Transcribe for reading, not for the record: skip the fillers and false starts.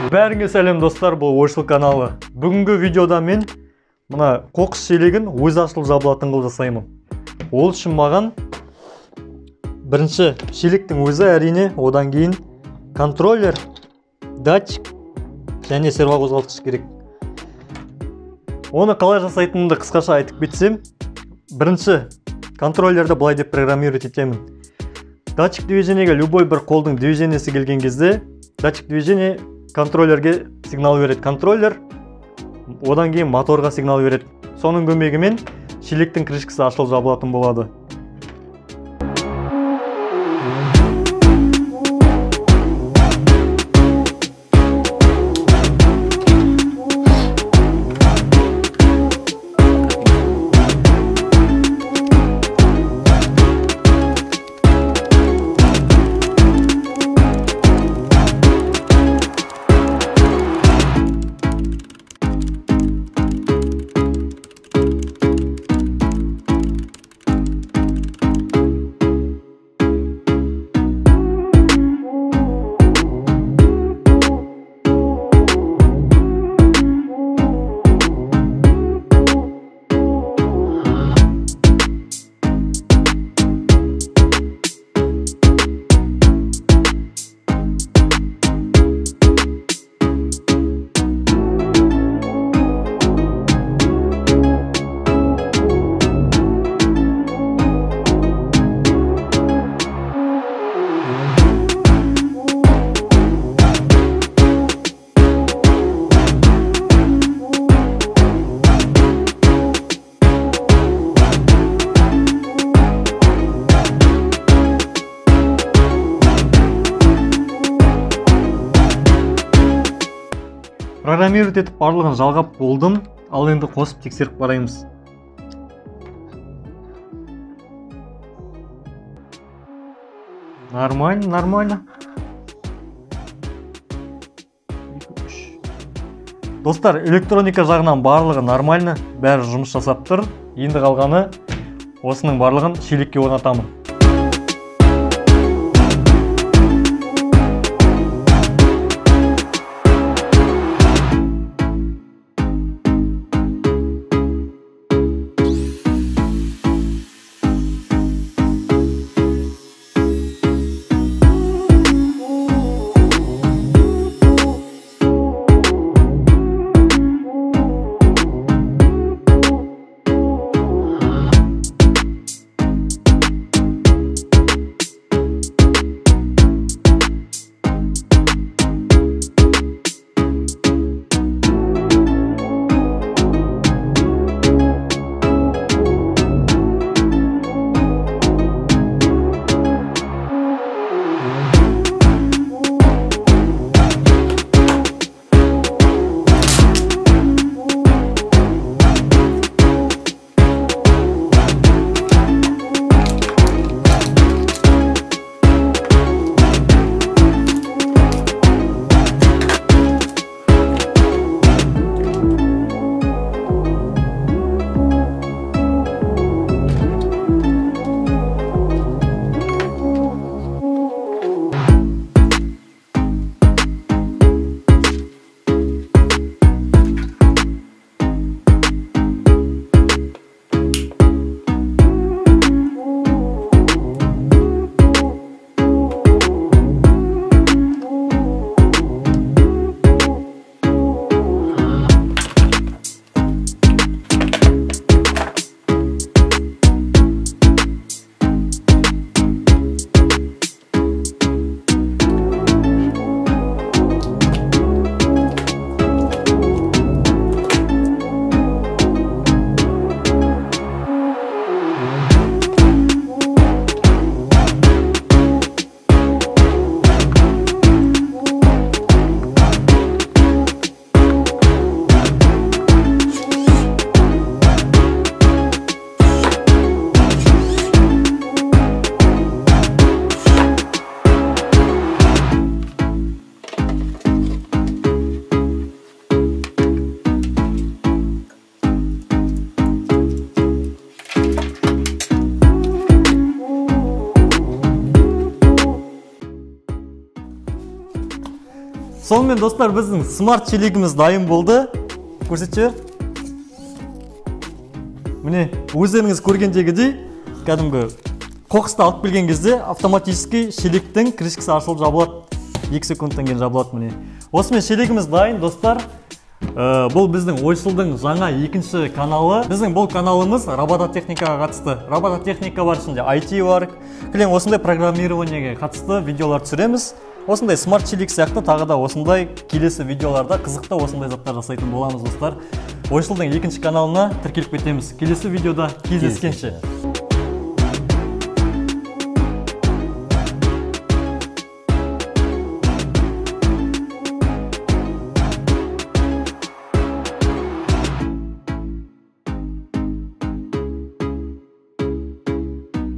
Бәріңе сәлем достар, бұл Ойшыл каналы. Бүгінгі видеода мен мына қоқыс шелегін өз ашылып жабылатын қылып жасаймын. Ол үшін маған бірінші шелектің өзі әрине, одан кейін контроллер, датчик және сервоқозғалтқыш керек. Оны қалай жасайтынымды қысқаша айтып кетсем, бірінші контроллерді былай деп программировать етемін. Датчик движениеге любой бір қолдың движениесі келген кезде, датчик движение контроллерге сигнал береді. Контроллер одан кейін моторға сигнал береді. Соның көмегімен шелектің крышкасы ашылып жабылатын болады. Программировать етіп барлығын жалғап болдым, ал енді қосып тексеріп қараймыз. Нормально. Достар, электроника жағынан барлығы нормально, бәрі жұмыс жасап тұр. Енді қалғаны осының барлығын шелекке орнатамын. Сонымен достар, біздің смарт шелегіміз дайын болды. Көрсетші. Міне, өздеріңіз көргендегідей, кәдімгі қоқысты алып келген кезде автоматически шелектің крышкасы ашылып жабылады. 2 секундтан кейін жабылады міне. Осымен шелегіміз дайын, достар. Бұл біздің ойшылдың жаңа екінші каналы. Біздің бұл каналымыз робототехникаға қатысты. Робототехника бар ішінде IT бар. Кілең осындай программированиеге қатысты видеолар түсіреміз. Осындай смарт шелек сияқты тағы да осындай келесі видеоларда қызықты осындай заттар жасайтын боламыз, достар. Ойшылдың екінші каналына тіркеліп кетеміз. Келесі видеода кездескенше.